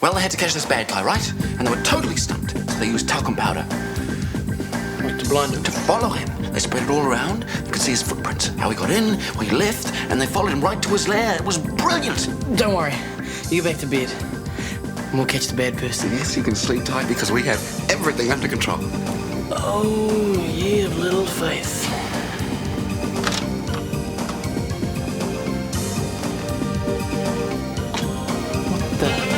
Well, they had to catch this bad guy, right? And they were totally stumped, so they used talcum powder. What, to blind him? To follow him. They spread it all around. You could see his footprints, how he got in, where he left, and they followed him right to his lair. It was brilliant. Don't worry. You go back to bed. And we'll catch the bad person. Yes, you can sleep tight because we have everything under control. Oh, ye of little faith. What the?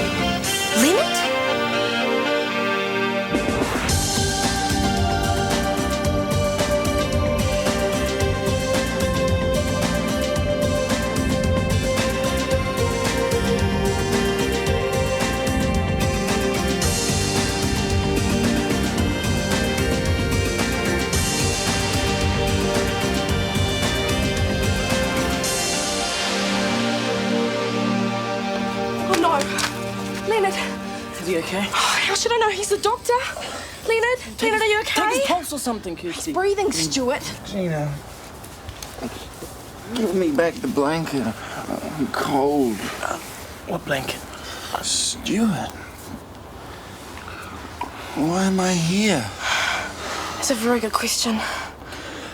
Leonard? Is he okay? How should I know? He's the doctor. Leonard? Leonard, are you okay? Take his pulse or something, Kirsty. He's breathing, Stuart. Gina, give me back the blanket. I'm cold. What blanket? Stuart, why am I here? That's a very good question.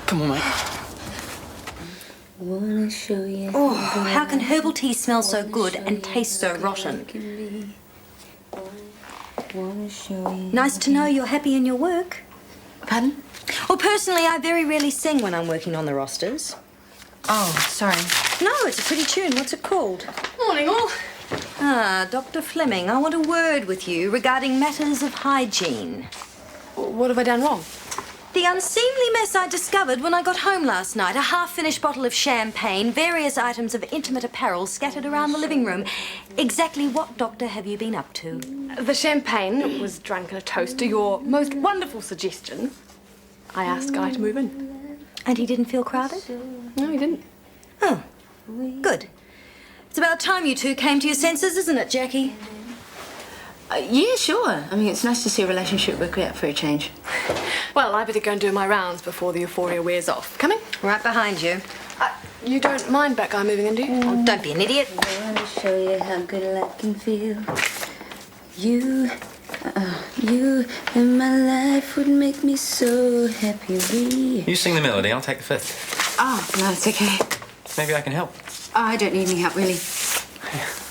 Come on, mate. Wanna show you Oh, how can herbal tea smell so good and taste so rotten? wanna show you. Nice to know you're happy in your work. Pardon? Well, personally, I very rarely sing when I'm working on the rosters. Oh, sorry. No, it's a pretty tune. What's it called? Morning, all. Ah, Dr. Fleming, I want a word with you regarding matters of hygiene. What have I done wrong? The unseemly mess I discovered when I got home last night. A half-finished bottle of champagne, various items of intimate apparel scattered around the living room. Exactly what, Doctor, have you been up to? The champagne was drunk in a toast to your most wonderful suggestion. I asked Guy to move in. And he didn't feel crowded? No, he didn't. Oh, good. It's about time you two came to your senses, isn't it, Jackie? Yeah, sure. I mean, it's nice to see a relationship work out for a change. Well, I better go and do my rounds before the euphoria wears off. Coming? Right behind you. You don't mind Bat Guy moving in, do you? Oh, don't be an idiot. I wanna show you how good life can feel. You in my life would make me so happy. You sing the melody, I'll take the fifth. Oh, no, it's okay. Maybe I can help. Oh, I don't need any help, really.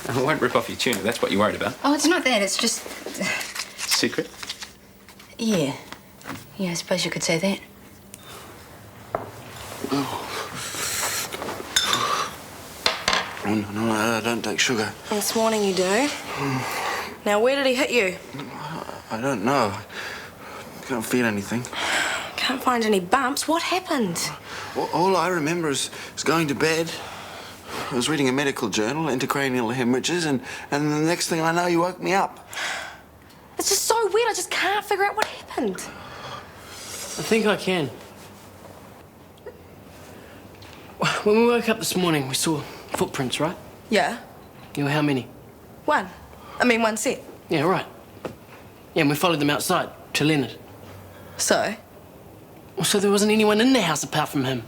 I won't rip off your tune if that's what you're worried about. Oh, it's not that. It's just... Secret? Yeah. Yeah, I suppose you could say that. Oh, no, I don't take sugar. This morning you do. Now, where did he hit you? I don't know. Can't feel anything. Can't find any bumps. What happened? All I remember is going to bed. I was reading a medical journal, intracranial hemorrhages, and the next thing I know, you woke me up. It's just so weird. I just can't figure out what happened. I think I can. When we woke up this morning, we saw footprints, right? Yeah. You know how many? One set. Yeah, right. Yeah, and we followed them outside to Leonard. So? Well, so there wasn't anyone in the house apart from him.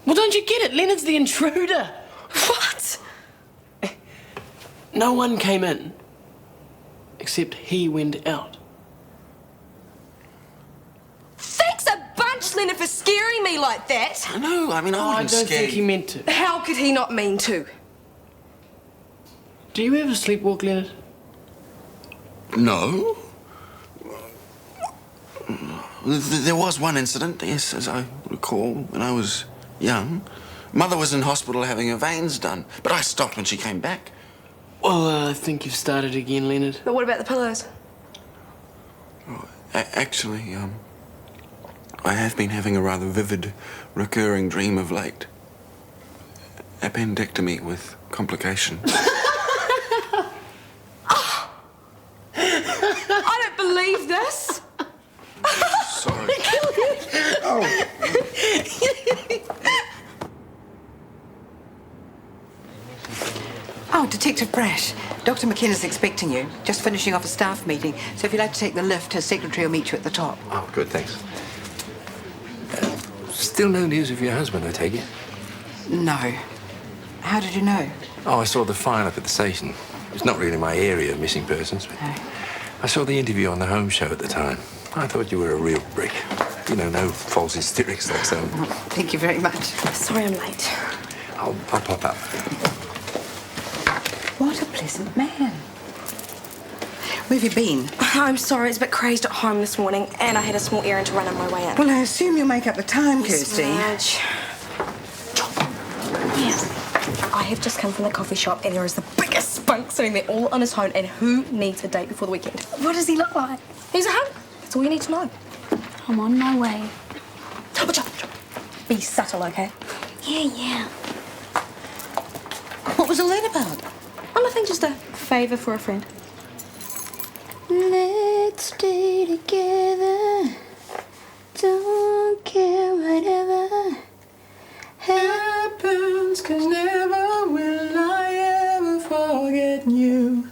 Well, don't you get it? Leonard's the intruder. What? No one came in, except he went out. Thanks a bunch, Leonard, for scaring me like that. I know, I mean, I I wouldn't don't scare think he you. meant to. How could he not mean to? Do you ever sleepwalk, Leonard? No. There was one incident, yes, as I recall, when I was young. Mother was in hospital having her veins done, but I stopped when she came back. Well, I think you've started again, Leonard. But what about the pillows? Actually, I have been having a rather vivid, recurring dream of late. Appendectomy with complications. I don't believe this. Sorry. Oh, Detective Brash. Dr. McKenna's expecting you. Just finishing off a staff meeting. So if you'd like to take the lift, her secretary will meet you at the top. Oh, good, thanks. Still no news of your husband, I take it? No. How did you know? Oh, I saw the file up at the station. It's not really my area of missing persons. But I saw the interview on the Home Show at the time. I thought you were a real brick. You know, no false hysterics like some. Thank you very much. Sorry I'm late. I'll pop up. What a pleasant man. Where have you been? I'm sorry, it's a bit crazed at home this morning, and I had a small errand to run on my way in. Well, I assume you'll make up the time, Kirsty. Yes. I have just come from the coffee shop, and there is the biggest spunk sitting there all on his own, and who needs a date before the weekend? What does he look like? He's at home. That's all you need to know. I'm on my way. Be subtle, okay? Yeah. What was all that about? Oh, nothing, just a favour for a friend. Let's stay together. Don't care whatever Happens, 'cause never will I ever forget you.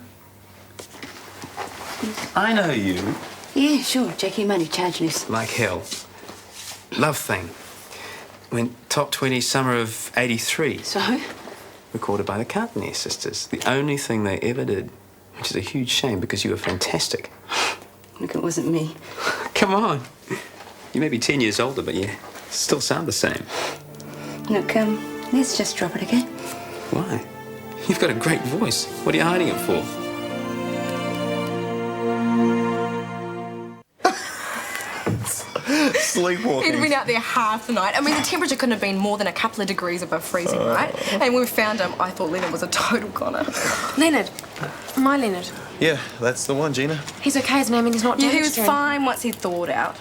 I know you. Yeah, sure. Jackie, money, charge less. Like hell. Love Thing. Went top 20 summer of '83. So? Recorded by the Cartney sisters. The only thing they ever did. Which is a huge shame because you were fantastic. Look, it wasn't me. Come on. You may be 10 years older, but you still sound the same. Look, let's just drop it, okay? Why? You've got a great voice. What are you hiding it for? Sleepwalking. He'd been out there half the night. I mean, the temperature couldn't have been more than a couple of degrees above freezing, right? And when we found him, I thought Leonard was a total goner. Leonard. My Leonard. Yeah, that's the one, Gina. He's okay, isn't he? I mean, he's not Yeah, dead. he was fine once he'd thawed out.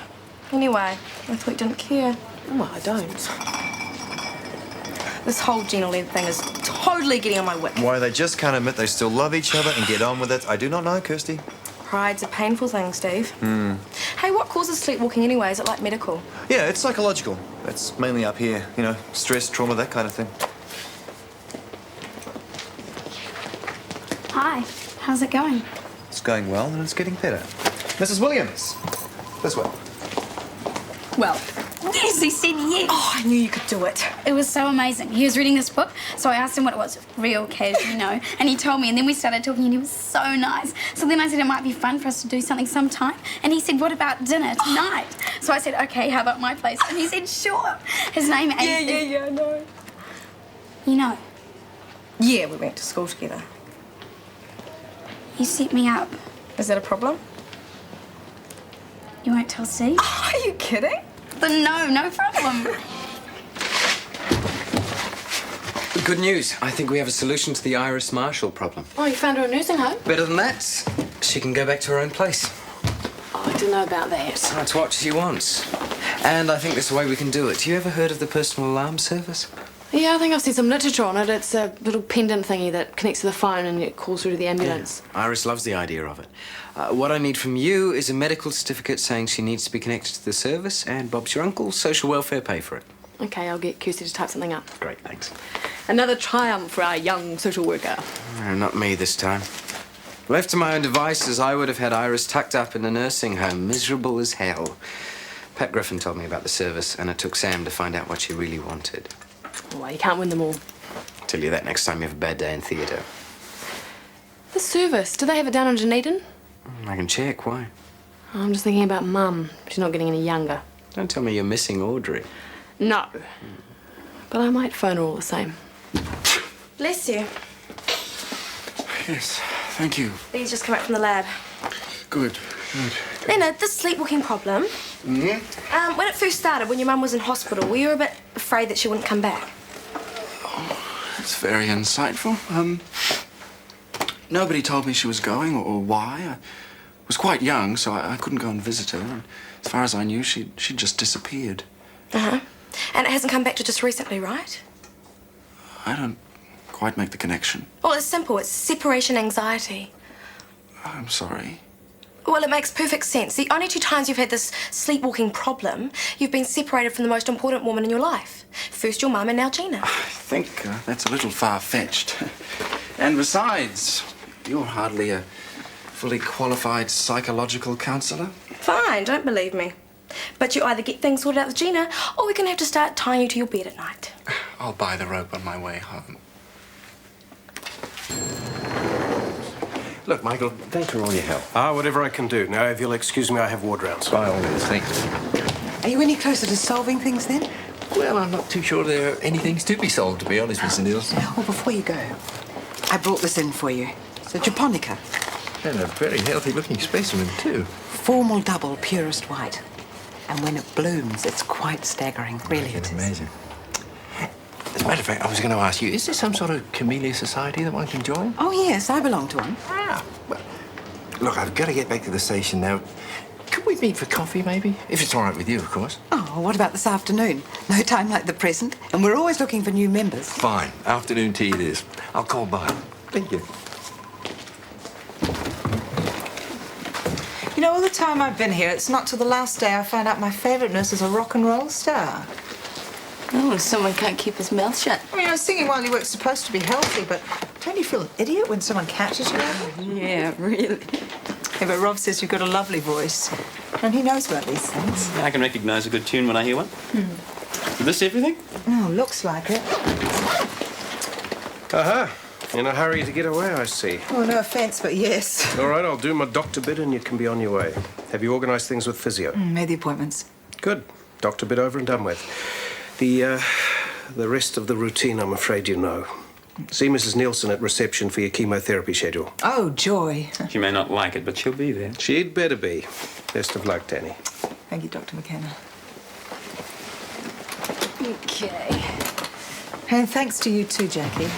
Anyway, I thought he didn't care. Well, I don't. This whole Gina Leonard thing is totally getting on my wick. Why they just can't admit they still love each other and get on with it, I do not know, Kirsty. Pride's a painful thing, Steve. Hey, what causes sleepwalking anyway? Is it like medical? Yeah, it's psychological. It's mainly up here, you know, stress, trauma, that kind of thing. Hi, how's it going? It's going well and it's getting better. Mrs. Williams, this way. Well, Yes, he said yes. oh, I knew you could do it. It was so amazing. He was reading this book, so I asked him what it was. Real casual, you know. And he told me, and then we started talking, and he was so nice. So then I said it might be fun for us to do something sometime. And he said, what about dinner tonight? So I said, okay, how about my place? And he said, sure. His name is... Yeah, I know. You know, Yeah, we went to school together. you set me up. Is that a problem? You won't tell Steve? Are you kidding? Then no problem. Good news. I think we have a solution to the Iris Marshall problem. Oh, you found her a nursing home? Better than that, she can go back to her own place. Oh, I don't know about that. That's what she wants. And I think there's a way we can do it. You ever heard of the personal alarm service? Yeah, I think I've seen some literature on it. It's a little pendant thingy that connects to the phone and it calls through to the ambulance. Yeah. Iris loves the idea of it. What I need from you is a medical certificate saying she needs to be connected to the service, and Bob's your uncle, social welfare pay for it. Okay, I'll get Kirsty to type something up. Great, thanks. Another triumph for our young social worker. Not me this time. Left to my own devices, I would have had Iris tucked up in a nursing home, miserable as hell. Pat Griffin told me about the service, and it took Sam to find out what she really wanted. Well, you can't win them all. I'll tell you that next time you have a bad day in theatre. The service, do they have it down in Dunedin? I can check. Why? I'm just thinking about Mum. She's not getting any younger. Don't tell me you're missing Audrey. No. But I might phone her all the same. Bless you. Yes, thank you. These just come back from the lab. Good. Leonard, this sleepwalking problem. When it first started, when your mum was in hospital, were you a bit afraid that she wouldn't come back? That's very insightful. Nobody told me she was going or why. I was quite young, so I couldn't go and visit her. And as far as I knew, she'd just disappeared. Uh-huh. And it hasn't come back to just recently, right? I don't quite make the connection. Well, it's simple. It's separation anxiety. I'm sorry. Well, it makes perfect sense. The only 2 times you've had this sleepwalking problem, you've been separated from the most important woman in your life. First your mum and now Gina. I think that's a little far-fetched. And besides, you're hardly a fully qualified psychological counsellor. Fine, don't believe me. But you either get things sorted out with Gina, or we're going to have to start tying you to your bed at night. I'll buy the rope on my way home. Look, Michael, thanks for all your help. Whatever I can do. Now, if you'll excuse me, I have ward rounds. By all means, thanks. Are you any closer to solving things then? Well, I'm not too sure there are any things to be solved, to be honest, Mr. Nielsen. Well, before you go, I brought this in for you. It's a japonica. And a very healthy-looking specimen, too. Formal double, purest white. And when it blooms, it's quite staggering. Really, it is. Amazing. As a matter of fact, I was going to ask you, is there some sort of camellia society that one can join? Oh, yes, I belong to one. Well, look, I've got to get back to the station now. Could we meet for coffee, maybe? If it's all right with you, of course. Oh, what about this afternoon? No time like the present, and we're always looking for new members. Fine. Afternoon tea it is. I'll call by. Thank you. You know, all the time I've been here, it's not till the last day I found out my favourite nurse is a rock and roll star. Oh, someone can't keep his mouth shut. I mean, I was thinking while you work's supposed to be healthy, but don't you feel an idiot when someone catches you? Yeah, really. Yeah, but Rob says you've got a lovely voice, and he knows about these things. I can recognise a good tune when I hear one. Is this everything? Oh, looks like it. Aha. In a hurry to get away, I see. Oh, no offence, but yes. All right, I'll do my doctor bit and you can be on your way. Have you organised things with physio? Made the appointments. Good. Doctor bit over and done with. The rest of the routine, I'm afraid you know. See Mrs. Nielsen at reception for your chemotherapy schedule. Oh, joy. She may not like it, but she'll be there. She'd better be. Best of luck, Danny. Thank you, Dr. McKenna. Okay. And thanks to you too, Jackie.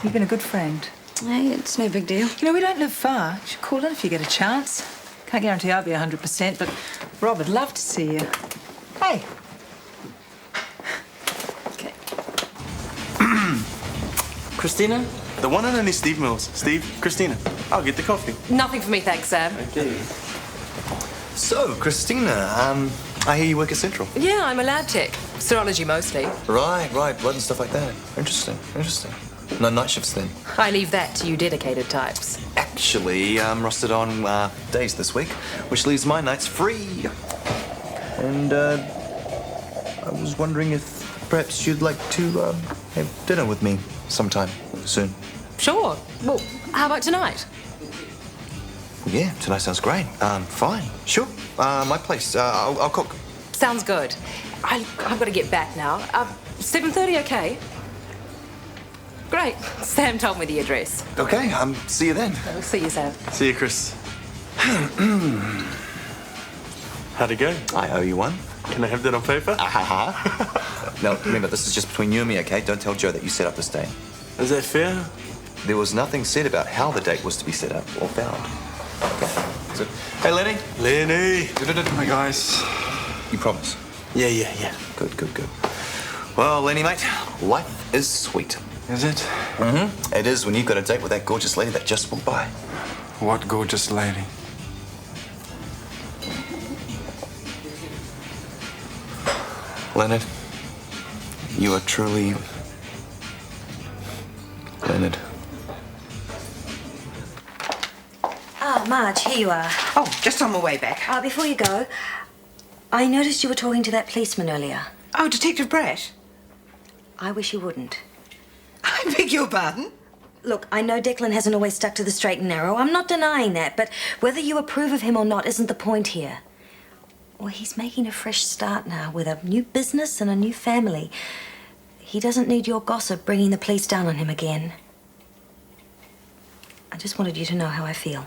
You've been a good friend. Hey, it's no big deal. You know, we don't live far. You should call in if you get a chance. Can't guarantee I'll be 100%, but Rob would love to see you. Hey. Okay. Christina? The one and only Steve Mills. Steve, Christina, I'll get the coffee. Nothing for me, thanks, Sam. Okay. So, Christina, I hear you work at Central. Yeah, I'm a lab tech. Serology mostly. Right, blood and stuff like that. Interesting. No night shifts then? I leave that to you dedicated types. Actually, I'm rostered on days this week, which leaves my nights free. And I was wondering if perhaps you'd like to have dinner with me sometime soon. Sure. Well, how about tonight? Yeah, tonight sounds great. Fine, sure. My place. I'll cook. Sounds good. I've got to get back now. 7:30, okay? Great. Sam told me the address. Okay, see you then. I'll see you, Sam. See you, Chris. How'd it go? I owe you one. Can I have that on paper? Now, remember, this is just between you and me, okay? Don't tell Joe that you set up this date. Is that fair? There was nothing said about how the date was to be set up or found. Okay. So, hey, Lenny. Lenny. Hi, guys. You promise? Yeah. Good. Well, Lenny, mate, life is sweet. Is it? Mm-hmm. It is when you've got a date with that gorgeous lady that just walked by. What gorgeous lady? Leonard, you are truly... Leonard. Ah, Marge, here you are. Oh, just on my way back. Before you go, I noticed you were talking to that policeman earlier. Oh, Detective Brash. I wish you wouldn't. I beg your pardon? Look, I know Declan hasn't always stuck to the straight and narrow. I'm not denying that, but whether you approve of him or not isn't the point here. Well, he's making a fresh start now with a new business and a new family. He doesn't need your gossip bringing the police down on him again. I just wanted you to know how I feel.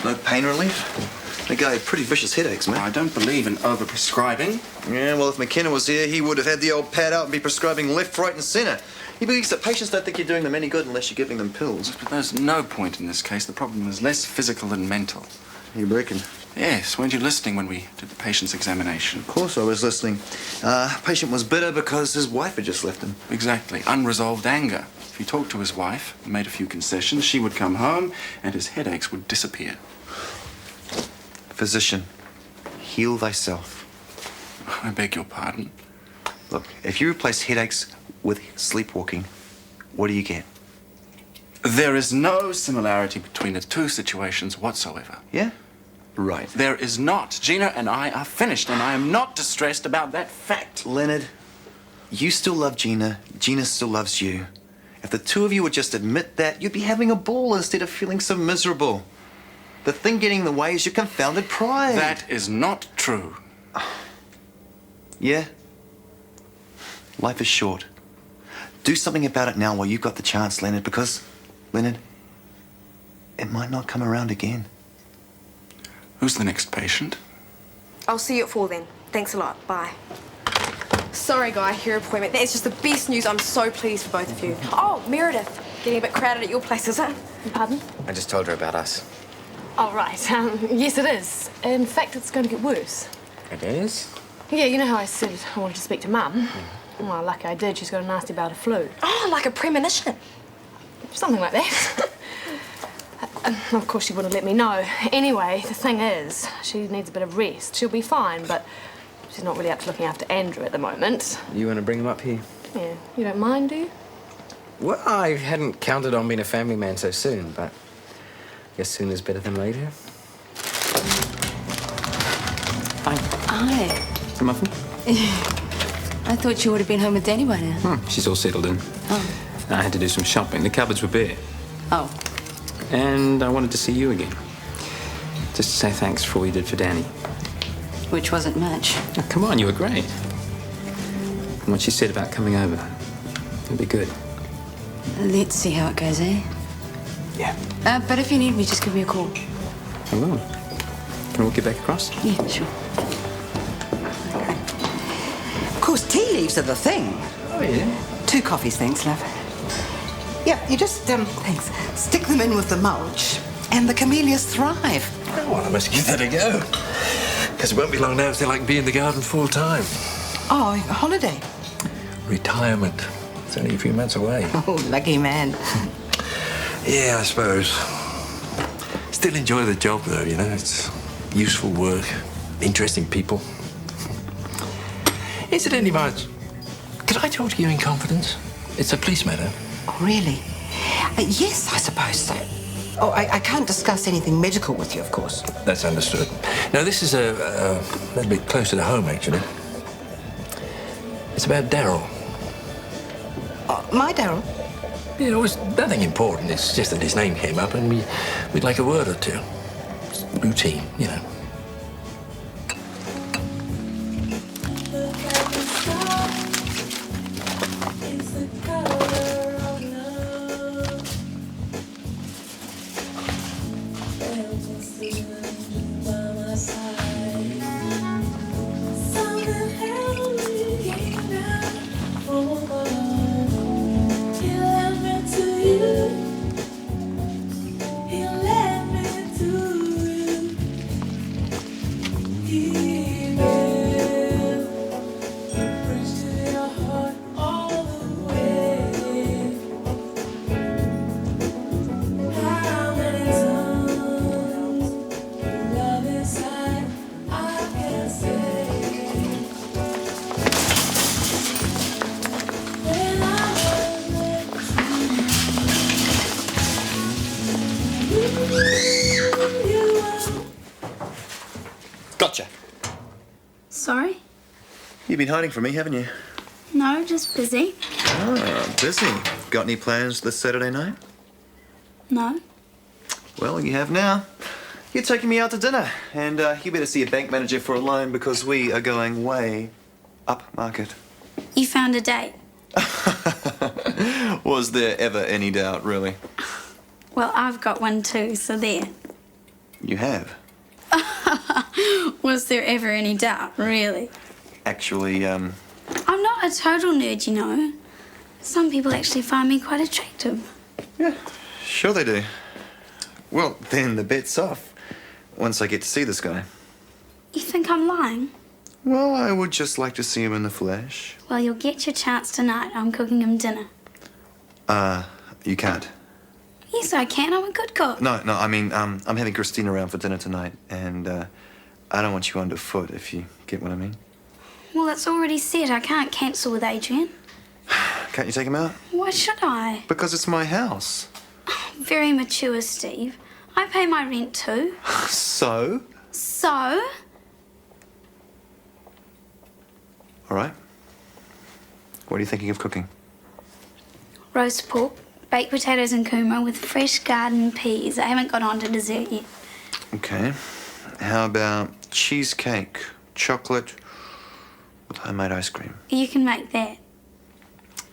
No pain relief? The guy had pretty vicious headaches, man. I don't believe in overprescribing. Yeah, well, if McKenna was here, he would have had the old pad out and be prescribing left, right, and centre. He believes that patients don't think you're doing them any good unless you're giving them pills. But there's no point in this case. The problem is less physical than mental. You reckon? Yes. Weren't you listening when we did the patient's examination? Of course I was listening. Patient was bitter because his wife had just left him. Exactly. Unresolved anger. If he talked to his wife, made a few concessions, she would come home and his headaches would disappear. Physician, heal thyself. I beg your pardon. Look, if you replace headaches with sleepwalking, what do you get? There is no similarity between the two situations whatsoever. Yeah? Right. There is not. Gina and I are finished, and I am not distressed about that fact. Leonard, you still love Gina. Gina still loves you. If the two of you would just admit that, you'd be having a ball instead of feeling so miserable. The thing getting in the way is your confounded pride. That is not true. Yeah? Life is short. Do something about it now while you've got the chance, Leonard, because, Leonard, it might not come around again. Who's the next patient? I'll see you at 4 then. Thanks a lot. Bye. Sorry, Guy, your appointment. That's just the best news. I'm so pleased for both of you. Oh, Meredith. Getting a bit crowded at your place, is it? Pardon? I just told her about us. Oh, right. Yes, it is. In fact, it's going to get worse. It is? Yeah, you know how I said I wanted to speak to Mum? Well, lucky I did. She's got a nasty bout of flu. Oh, like a premonition. Something like that. Of course, she wouldn't let me know. Anyway, the thing is, she needs a bit of rest. She'll be fine, but she's not really up to looking after Andrew at the moment. You want to bring him up here? Yeah, you don't mind, do you? Well, I hadn't counted on being a family man so soon, but I guess sooner's better than later. Hi. A muffin? I thought you would have been home with Danny by now. She's all settled in. Oh. I had to do some shopping. The cupboards were bare. Oh. And I wanted to see you again. Just to say thanks for all you did for Danny. Which wasn't much. Oh, come on, you were great. And what she said about coming over, it'll be good. Let's see how it goes, eh? Yeah. But if you need me, just give me a call. I will. Can we walk you back across? Yeah, sure. Of course, tea leaves are the thing. Oh, yeah? 2 coffees, thanks, love. Yeah, you just, thanks. Stick them in with the mulch, and the camellias thrive. Oh, well, I must give that a go. Because it won't be long now if they like be in the garden full time. Oh, holiday. Retirement. It's only a few months away. Oh, lucky man. Yeah, I suppose. Still enjoy the job, though, you know. It's useful work, interesting people. Incidentally, Marge, could I talk to you in confidence? It's a police matter. Oh, really? Yes, I suppose so. Oh, I can't discuss anything medical with you, of course. That's understood. Now, this is a little bit closer to home, actually. It's about Daryl. My Daryl? Yeah, it was nothing important. It's just that his name came up and we'd like a word or two. It's routine, you know. Gotcha. Sorry? You've been hiding from me, haven't you? No, just busy. Ah, busy. Got any plans this Saturday night? No. Well, you have now. You're taking me out to dinner, and you better see a bank manager for a loan because we are going way up market. You found a date. Was there ever any doubt, really? Well, I've got one too, so there. You have? Was there ever any doubt, really? Actually, I'm not a total nerd, you know. Some people actually find me quite attractive. sure they do. Well, then the bet's off. Once I get to see this guy. You think I'm lying? Well, I would just like to see him in the flesh. Well, you'll get your chance tonight. I'm cooking him dinner. You can't. Yes, I can. I'm a good cook. No, I mean, I'm having Christina around for dinner tonight, and I don't want you underfoot, if you get what I mean. Well, it's already set. I can't cancel with Adrian. Can't you take him out? Why should I? Because it's my house. Very mature, Steve. I pay my rent too. So? So, All right. What are you thinking of cooking? roast pork, baked potatoes and kuma with fresh garden peas. I haven't got on to dessert yet. Okay. How about cheesecake, chocolate with homemade ice cream? You can make that.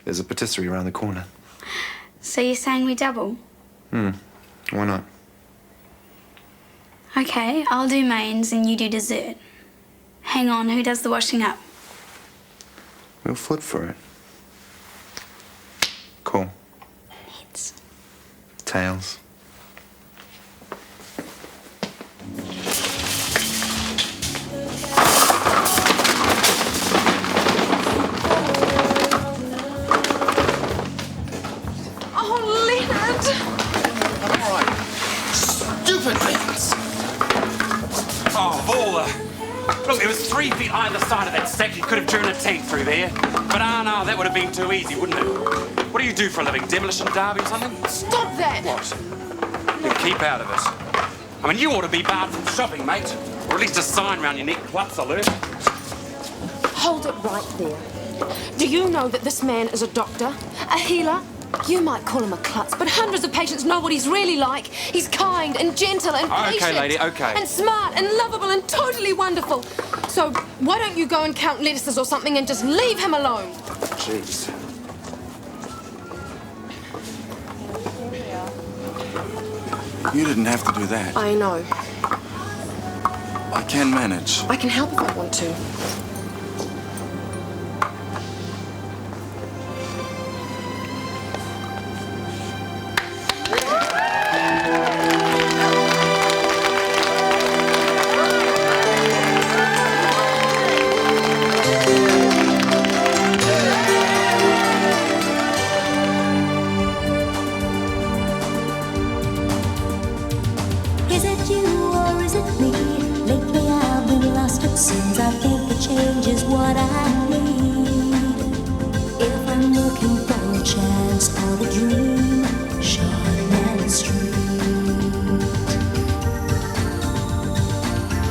There's a patisserie around the corner. So you're saying we double? Why not? Okay, I'll do mains and you do dessert. Hang on, who does the washing up? We'll foot for it. Cool. Heads. Tails. Oh, Leonard! All right. Stupid things. Oh, baller. Look, there was 3 feet either side of that stack. You could have driven a tank through there. But no, that would have been too easy, wouldn't it? What do you do for a living? Demolition derby or something? Stop that! What? You keep out of it. I mean, you ought to be barred from shopping, mate. Or at least a sign round your neck, Klutz alert. Hold it right there. Do you know that this man is a doctor? A healer? You might call him a klutz, but hundreds of patients know what he's really like. He's kind and gentle and patient. Okay, lady, okay. And smart and lovable and totally wonderful. So why don't you go and count lettuces or something and just leave him alone? Jeez. You didn't have to do that. I know. I can manage. I can help if I want to. Is it you or is it me? Lately I've been lost, it seems. I think the change is what I need. If I'm looking for a chance or a dream, Shortland Street.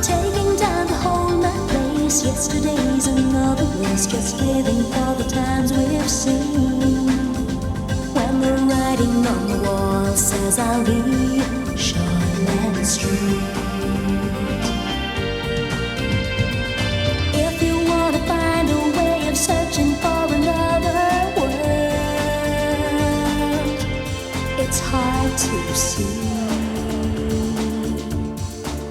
Taking time to hold my place. Yesterday's another race, just living for the times we've seen. When the writing on the wall says I'll be Shortland Street. If you want to find a way of searching for another world, it's hard to see.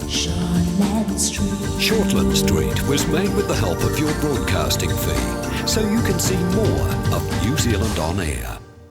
Shortland Street. Shortland Street was made with the help of your broadcasting fee, so you can see more of New Zealand on air.